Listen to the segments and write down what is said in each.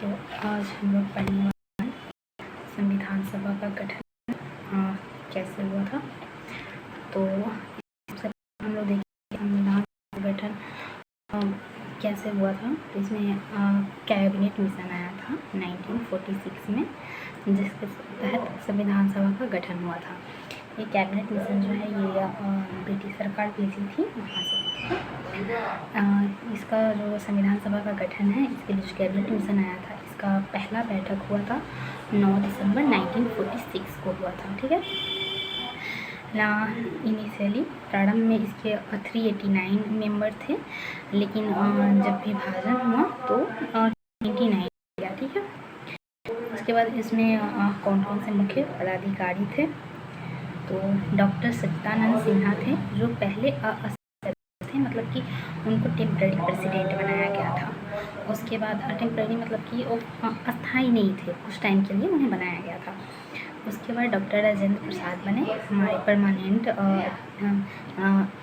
तो आज हम लोग पढ़ने वाले हैं संविधान सभा का गठन कैसे हुआ था। तो सबसे पहले हम लोग देखेंगे संविधान का गठन कैसे हुआ था। तो इसमें कैबिनेट मिशन आया था 1946 में, जिसके तहत संविधान सभा का गठन हुआ था। ये कैबिनेट मिशन जो है ये ब्रिटिश सरकार भेजी थी वहाँ से। इसका जो संविधान सभा का गठन है, इसके लिए जो कैबिनेट मिशन आया था, इसका पहला बैठक हुआ था 9 दिसंबर 1946 को हुआ था। ठीक है ना। इनिशियली प्रारंभ में इसके 389 मेंबर थे, लेकिन जब विभाजन हुआ तो 29 गया। ठीक है। उसके बाद इसमें कौन कौन से मुख्य पदाधिकारी थे, तो डॉक्टर सत्यानंद सिन्हा थे, जो पहले थे, मतलब कि उनको टेम्पररी प्रेसिडेंट बनाया गया था। उसके बाद टेम्पररी मतलब कि वो अस्थाई नहीं थे, कुछ टाइम के लिए उन्हें बनाया गया था। उसके बाद डॉक्टर राजेंद्र प्रसाद बने हमारे परमानेंट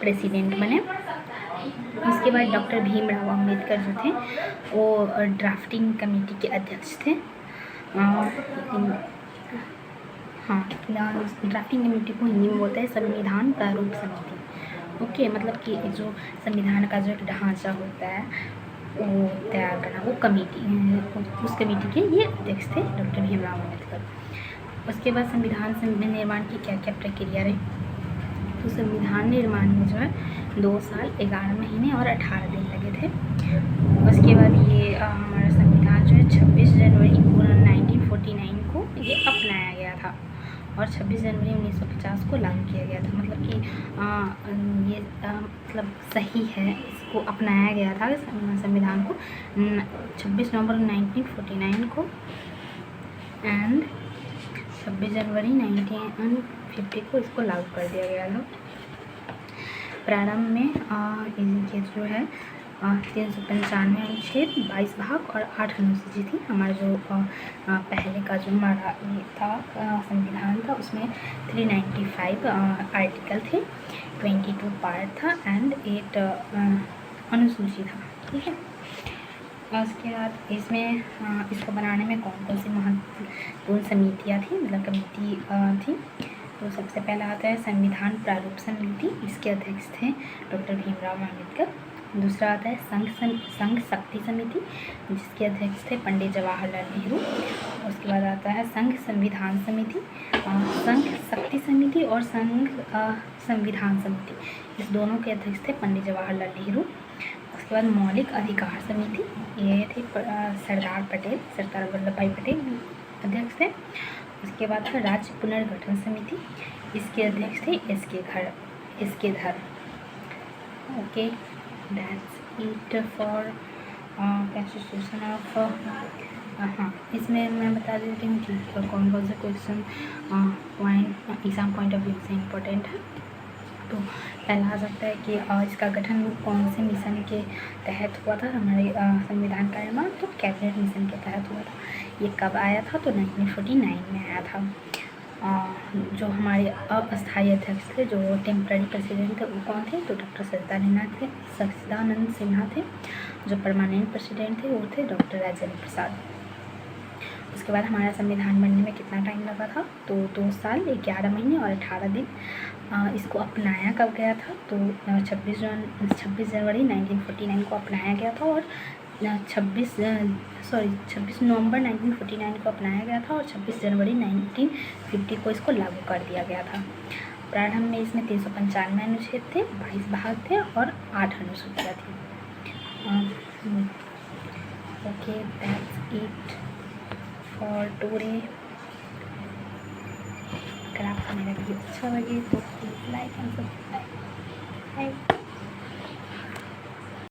प्रेसिडेंट बने। उसके बाद डॉक्टर भीमराव अंबेडकर जो थे वो ड्राफ्टिंग कमेटी के अध्यक्ष थे। ड्राफ्टिंग कमेटी को हिंदी में बोलते हैं संविधान प्रारूप समिति। ओके, मतलब कि जो संविधान का जो एक ढांचा होता है वो तैयार करना, वो कमेटी, उस कमेटी के ये अध्यक्ष थे डॉक्टर भीमराव अम्बेडकर। उसके बाद संविधान निर्माण की क्या क्या प्रक्रिया रही, तो संविधान निर्माण में जो है 2 साल 11 महीने और 18 दिन लगे थे। उसके बाद ये हमारा संविधान जो है 26 जनवरी 1949 को ये अपनाया गया था और 26 जनवरी 1950 को लागू किया गया था। मतलब कि ये मतलब सही है, इसको अपनाया गया था संविधान को 26 नवंबर 1949 को एंड 26 जनवरी 1950 को इसको लागू कर दिया गया था। प्रारंभ में इनके जो है 395 अनुच्छेद, 22 भाग और 8 अनुसूची थी। हमारा जो पहले का जो हमारा ये था संविधान था, उसमें 395 आर्टिकल थे, 22 पार्ट था एंड 8 अनुसूची था। ठीक है। उसके बाद इसमें इसको बनाने में कौन कौन सी महत्वपूर्ण समितियाँ थी, मतलब कमेटी थी। तो सबसे पहला आता है संविधान प्रारूप समिति, इसके अध्यक्ष थे डॉक्टर भीमराव अम्बेडकर। दूसरा आता है संघ शक्ति समिति, जिसके अध्यक्ष थे पंडित जवाहरलाल नेहरू। उसके बाद आता है संघ संविधान समिति, संघ शक्ति समिति और संघ संविधान समिति, इस दोनों के अध्यक्ष थे पंडित जवाहरलाल नेहरू। उसके बाद मौलिक अधिकार समिति, ये थे सरदार वल्लभ भाई पटेल अध्यक्ष थे। उसके बाद था राज्य पुनर्गठन समिति, इसके अध्यक्ष थे एस के धर। Okay, that's it for constitution of. हाँ, इसमें मैं बता देती हूँ कि कौन कौन से question point exam point of view से इम्पोर्टेंट है। तो पहला आ सकता है कि इसका गठन कौन से मिशन के तहत हुआ था, हमारे संविधान का निर्माण, तो कैबिनेट मिशन के तहत हुआ था। ये कब आया था, तो 1949 में आया था। जो हमारे अस्थायी अध्यक्ष थे, जो टेम्पररी प्रेसिडेंट थे, वो कौन थे, तो डॉक्टर सत्यानंद सिन्हा थे। जो परमानेंट प्रेसिडेंट थे वो थे डॉक्टर राजेंद्र प्रसाद। उसके बाद हमारा संविधान बनने में कितना टाइम लगा था, तो 2 साल 11 महीने और 18 दिन। इसको अपनाया कब गया था, तो 26 जनवरी 1949 को अपनाया गया था और 26 नवंबर 1949 को अपनाया गया था और 26 जनवरी 1950 को इसको लागू कर दिया गया था। प्रारंभ में इसमें 395 अनुच्छेद थे, 22 भाग थे और 8 अनुसूचियाँ थी। Okay, that's it for today. अगर आपको मेरा वीडियो अच्छा लगे तो प्लीज़ लाइक एंड सब्सक्राइब।